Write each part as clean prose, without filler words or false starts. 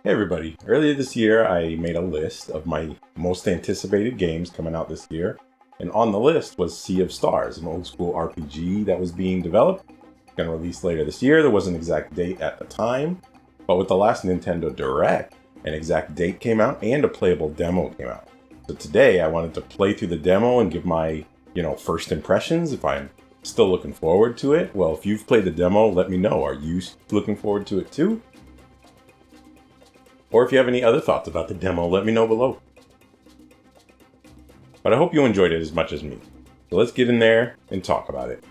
Hey everybody, earlier this year I made a list of my most anticipated games coming out this year, and on the list was Sea of Stars, an old school RPG that was being developed, going to release later this year. There wasn't an exact date at the time, but with the last Nintendo Direct, an exact date came out and a playable demo came out. So today I wanted to play through the demo and give my, first impressions, if I'm still looking forward to it. Well, if you've played the demo, let me know. Are you looking forward to it too? Or if you have any other thoughts about the demo, let me know below. But I hope you enjoyed it as much as me. So let's get in there and talk about it.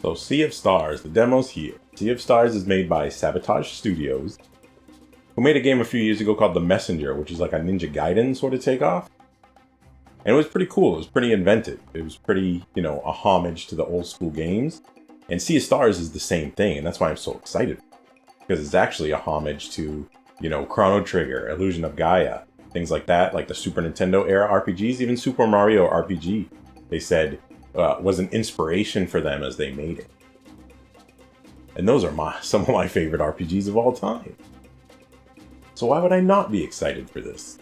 So Sea of Stars, the demo's here. Sea of Stars is made by Sabotage Studios, who made a game a few years ago called The Messenger, which is like a Ninja Gaiden sort of takeoff. And it was pretty cool. It was pretty inventive. It was pretty, a homage to the old school games. And Sea of Stars is the same thing, and that's why I'm so excited. Because it's actually a homage to, Chrono Trigger, Illusion of Gaia, things like that, like the Super Nintendo era RPGs, even Super Mario RPG, they said, was an inspiration for them as they made it. And those are some of my favorite RPGs of all time. So why would I not be excited for this?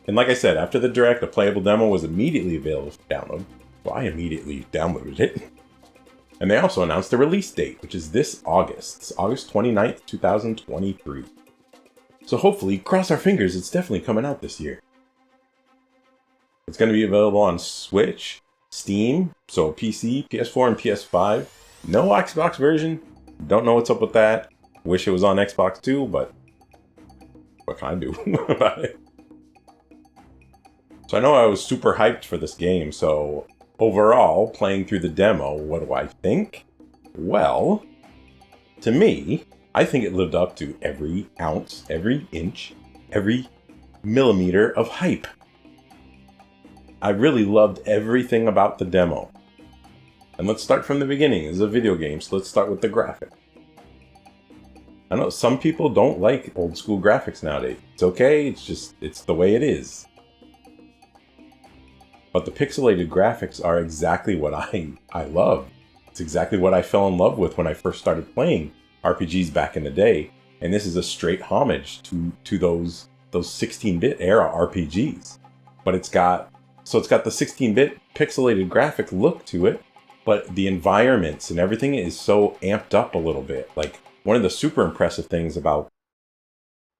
And like I said, after the Direct, a playable demo was immediately available for download, so I immediately downloaded it. And they also announced the release date, which is this August. It's August 29th, 2023. So hopefully, cross our fingers, it's definitely coming out this year. It's going to be available on Switch, Steam, so PC, PS4, and PS5. No Xbox version. Don't know what's up with that. Wish it was on Xbox too, but what can I do about it? So I know I was super hyped for this game, so overall, playing through the demo, what do I think? Well, to me, I think it lived up to every ounce, every inch, every millimeter of hype. I really loved everything about the demo. And let's start from the beginning. It's a video game, so let's start with the graphics. I know some people don't like old school graphics nowadays. It's okay, it's the way it is. But the pixelated graphics are exactly what I love. It's exactly what I fell in love with when I first started playing RPGs back in the day. And this is a straight homage to those 16-bit era RPGs. But it's got the 16-bit pixelated graphic look to it, but the environments and everything is so amped up a little bit. Like, one of the super impressive things about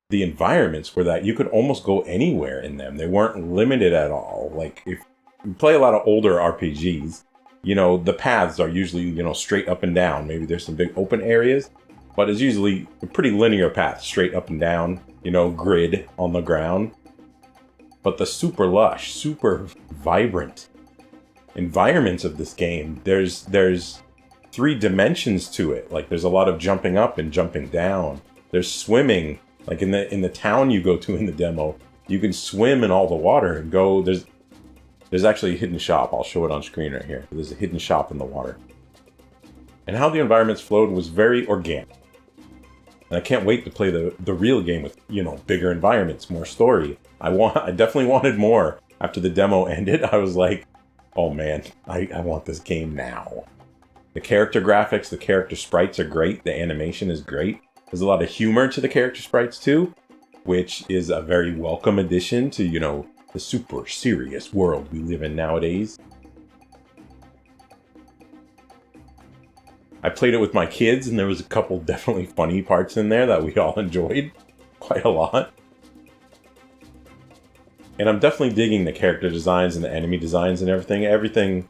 the environments were that you could almost go anywhere in them. They weren't limited at all. Like, if you play a lot of older RPGs, the paths are usually, straight up and down. Maybe there's some big open areas, but it's usually a pretty linear path, straight up and down, grid on the ground. But the super lush, super vibrant environments of this game, there's 3 dimensions to it. Like, there's a lot of jumping up and jumping down. There's swimming. Like in the town you go to in the demo, you can swim in all the water and go. There's actually a hidden shop. I'll show it on screen right here. There's a hidden shop in the water. And how the environments flowed was very organic. And I can't wait to play the real game with, bigger environments, more story. I definitely wanted more. After the demo ended, I was like, oh man, I want this game now. The character graphics, the character sprites are great. The animation is great. There's a lot of humor to the character sprites too, which is a very welcome addition to, the super serious world we live in nowadays. I played it with my kids, and there was a couple definitely funny parts in there that we all enjoyed quite a lot. And I'm definitely digging the character designs and the enemy designs and everything. Everything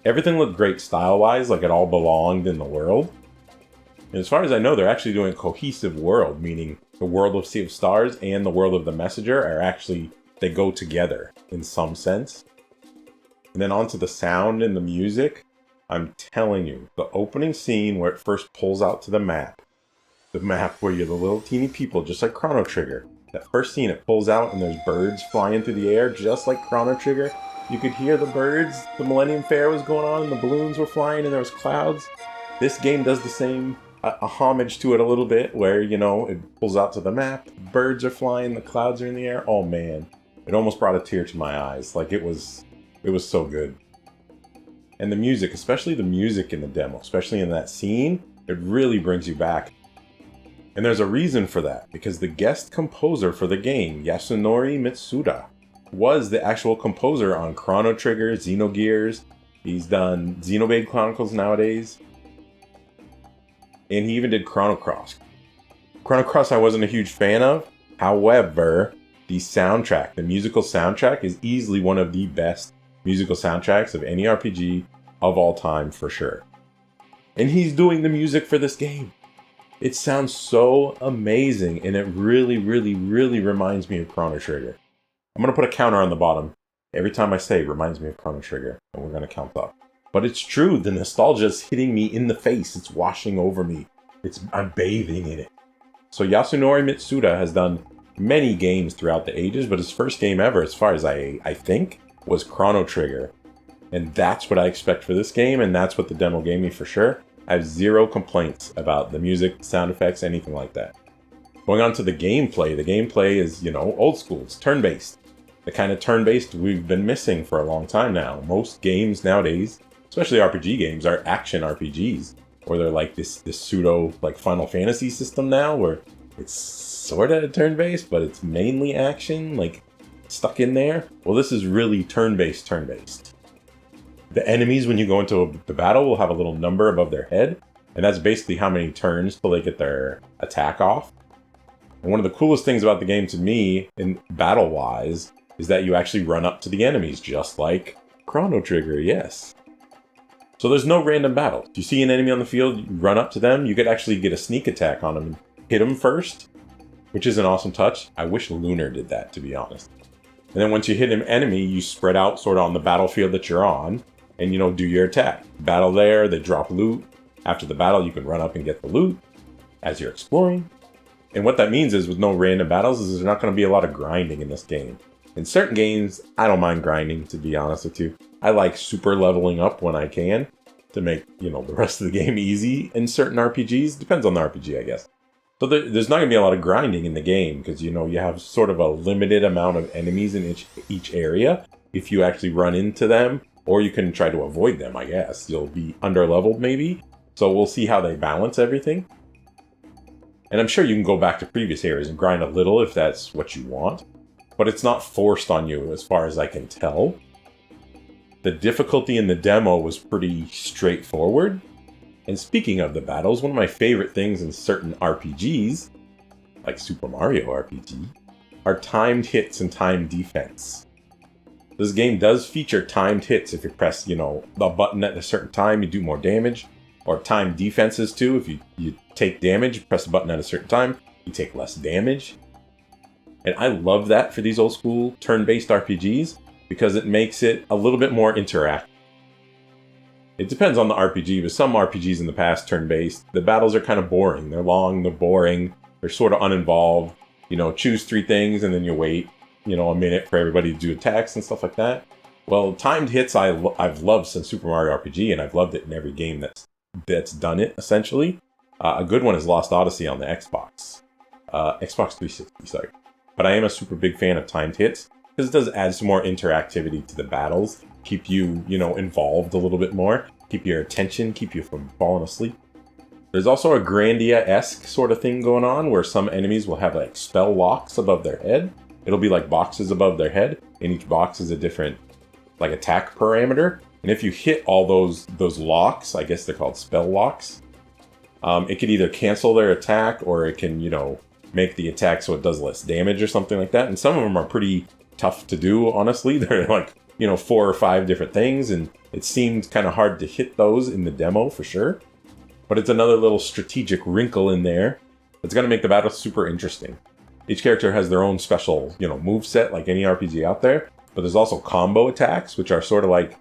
looked great style-wise, like it all belonged in the world. And as far as I know, they're actually doing a cohesive world, meaning the world of Sea of Stars and the world of the Messenger are actually, they go together in some sense. And then onto the sound and the music. I'm telling you, the opening scene where it first pulls out to the map where you're the little teeny people, just like Chrono Trigger. That first scene, it pulls out and there's birds flying through the air, just like Chrono Trigger. You could hear the birds, the Millennium Fair was going on, and the balloons were flying, and there was clouds. This game does the same, a homage to it a little bit, where, it pulls out to the map, birds are flying, the clouds are in the air. Oh man, it almost brought a tear to my eyes. Like, it was so good. And the music, especially the music in the demo, especially in that scene, it really brings you back. And there's a reason for that, because the guest composer for the game, Yasunori Mitsuda, was the actual composer on Chrono Trigger, Xenogears. He's done Xenoblade Chronicles nowadays. And he even did Chrono Cross. Chrono Cross I wasn't a huge fan of. However, the soundtrack, the musical soundtrack, is easily one of the best musical soundtracks of any RPG of all time for sure. And he's doing the music for this game. It sounds so amazing, and it really, really, really reminds me of Chrono Trigger. I'm going to put a counter on the bottom. Every time I say it reminds me of Chrono Trigger, and we're going to count up. But it's true, the nostalgia is hitting me in the face. It's washing over me. I'm bathing in it. So Yasunori Mitsuda has done many games throughout the ages, but his first game ever, as far as I think, was Chrono Trigger. And that's what I expect for this game, and that's what the demo gave me for sure. I have zero complaints about the music, sound effects, anything like that. Going on to the gameplay is, old school. It's turn-based. The kind of turn-based we've been missing for a long time now. Most games nowadays, especially RPG games, are action RPGs. Or they're like this pseudo, like Final Fantasy system now, where it's sort of turn-based, but it's mainly action, like stuck in there. Well, this is really turn-based. The enemies, when you go into the battle, will have a little number above their head, and that's basically how many turns till they get their attack off. And one of the coolest things about the game to me, in battle-wise, is that you actually run up to the enemies, just like Chrono Trigger, yes. So there's no random battle. If you see an enemy on the field, you run up to them, you could actually get a sneak attack on them and hit them first, which is an awesome touch. I wish Lunar did that, to be honest. And then once you hit an enemy, you spread out sort of on the battlefield that you're on, and do your attack. Battle there, they drop loot. After the battle, you can run up and get the loot as you're exploring. And what that means is, with no random battles, is there's not going to be a lot of grinding in this game. In certain games, I don't mind grinding, to be honest with you. I like super leveling up when I can to make, the rest of the game easy. In certain RPGs, depends on the RPG, I guess. So there's not going to be a lot of grinding in the game, because, you have sort of a limited amount of enemies in each area. If you actually run into them, or you can try to avoid them, I guess. You'll be under-leveled, maybe. So we'll see how they balance everything. And I'm sure you can go back to previous areas and grind a little if that's what you want. But it's not forced on you, as far as I can tell. The difficulty in the demo was pretty straightforward. And speaking of the battles, one of my favorite things in certain RPGs, like Super Mario RPG, are timed hits and timed defense. This game does feature timed hits. If you press, the button at a certain time, you do more damage. Or timed defenses too. If you take damage, press the button at a certain time, you take less damage. And I love that for these old school turn-based RPGs, because it makes it a little bit more interactive. It depends on the RPG, but some RPGs in the past, turn-based, the battles are kind of boring. They're long, they're boring, they're sort of uninvolved. Choose 3 things and then you wait, a minute for everybody to do attacks and stuff like that. Well, timed hits I've loved since Super Mario RPG, and I've loved it in every game that's done it, essentially. A good one is Lost Odyssey on the Xbox. Xbox 360, sorry. But I am a super big fan of timed hits, because it does add some more interactivity to the battles, keep you, involved a little bit more, keep your attention, keep you from falling asleep. There's also a Grandia-esque sort of thing going on, where some enemies will have like spell locks above their head. It'll be like boxes above their head, and each box is a different like attack parameter. And if you hit all those locks, I guess they're called spell locks, it can either cancel their attack, or it can, make the attack so it does less damage or something like that. And some of them are pretty tough to do, honestly. They're like, 4 or 5 different things, and it seemed kind of hard to hit those in the demo for sure. But it's another little strategic wrinkle in there that's going to make the battle super interesting. Each character has their own special, move set, like any RPG out there. But there's also combo attacks, which are sort of like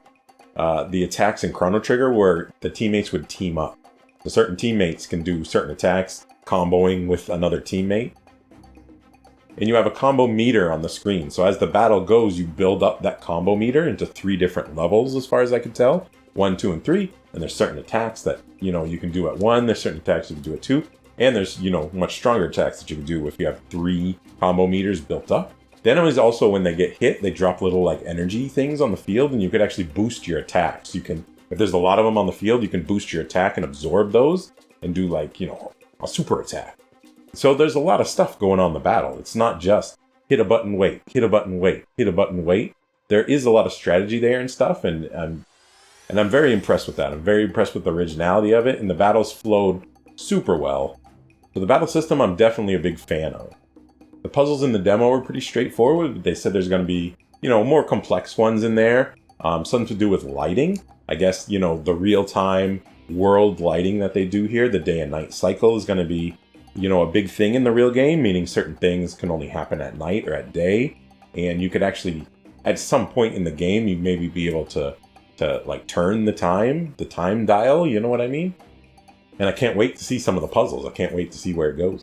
the attacks in Chrono Trigger, where the teammates would team up. So certain teammates can do certain attacks, comboing with another teammate. And you have a combo meter on the screen. So as the battle goes, you build up that combo meter into 3 different levels, as far as I can tell. 1, 2, and 3. And there's certain attacks that, you can do at 1. There's certain attacks you can do at 2. And there's, much stronger attacks that you can do if you have 3 combo meters built up. The enemies also, when they get hit, they drop little like energy things on the field, and you could actually boost your attacks. You can, if there's a lot of them on the field, you can boost your attack and absorb those and do like, a super attack. So there's a lot of stuff going on in the battle. It's not just hit a button, wait, hit a button, wait, hit a button, wait. There is a lot of strategy there and stuff, and I'm very impressed with that. I'm very impressed with the originality of it, and the battles flowed super well. So the battle system I'm definitely a big fan of. The puzzles in the demo were pretty straightforward. They said there's going to be, more complex ones in there. Something to do with lighting. I guess, the real-time world lighting that they do here, the day and night cycle, is going to be, a big thing in the real game, meaning certain things can only happen at night or at day. And you could actually, at some point in the game, you maybe be able to like turn the time dial, you know what I mean? And I can't wait to see some of the puzzles. I can't wait to see where it goes.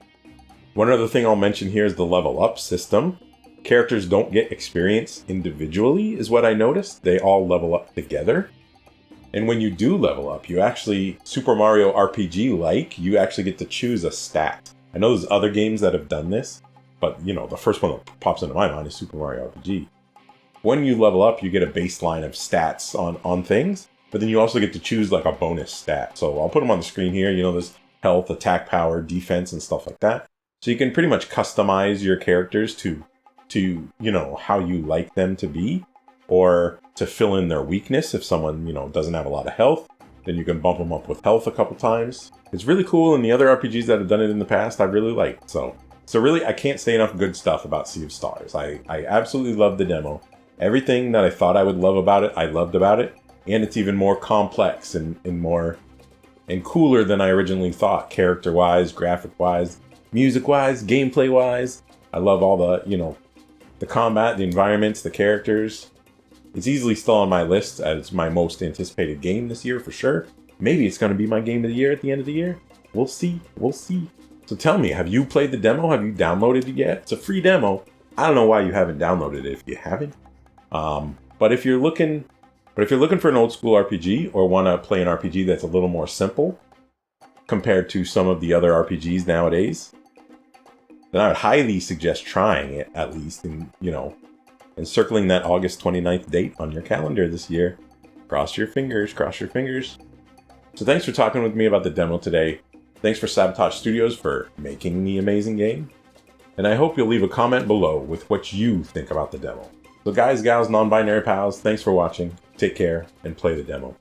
One other thing I'll mention here is the level up system. Characters don't get experience individually, is what I noticed. They all level up together. And when you do level up, you actually, Super Mario RPG-like, you actually get to choose a stat. I know there's other games that have done this, but, the first one that pops into my mind is Super Mario RPG. When you level up, you get a baseline of stats on things, but then you also get to choose like a bonus stat. So I'll put them on the screen here. There's health, attack power, defense, and stuff like that. So you can pretty much customize your characters to how you like them to be, or to fill in their weakness. If someone, doesn't have a lot of health, then you can bump them up with health a couple times. It's really cool, and the other RPGs that have done it in the past, I really liked. So really, I can't say enough good stuff about Sea of Stars. I absolutely loved the demo. Everything that I thought I would love about it, I loved about it. And it's even more complex and cooler than I originally thought, character-wise, graphic-wise, music-wise, gameplay-wise. I love all the, the combat, the environments, the characters. It's easily still on my list as my most anticipated game this year for sure. Maybe it's going to be my game of the year at the end of the year. We'll see. We'll see. So tell me, have you played the demo? Have you downloaded it yet? It's a free demo. I don't know why you haven't downloaded it if you haven't. But if you're looking for an old school RPG, or want to play an RPG that's a little more simple compared to some of the other RPGs nowadays, then I would highly suggest trying it at least, and circling that August 29th date on your calendar this year. Cross your fingers, cross your fingers. So thanks for talking with me about the demo today. Thanks for Sabotage Studios for making the amazing game. And I hope you'll leave a comment below with what you think about the demo. So guys, gals, non-binary pals, thanks for watching. Take care and play the demo.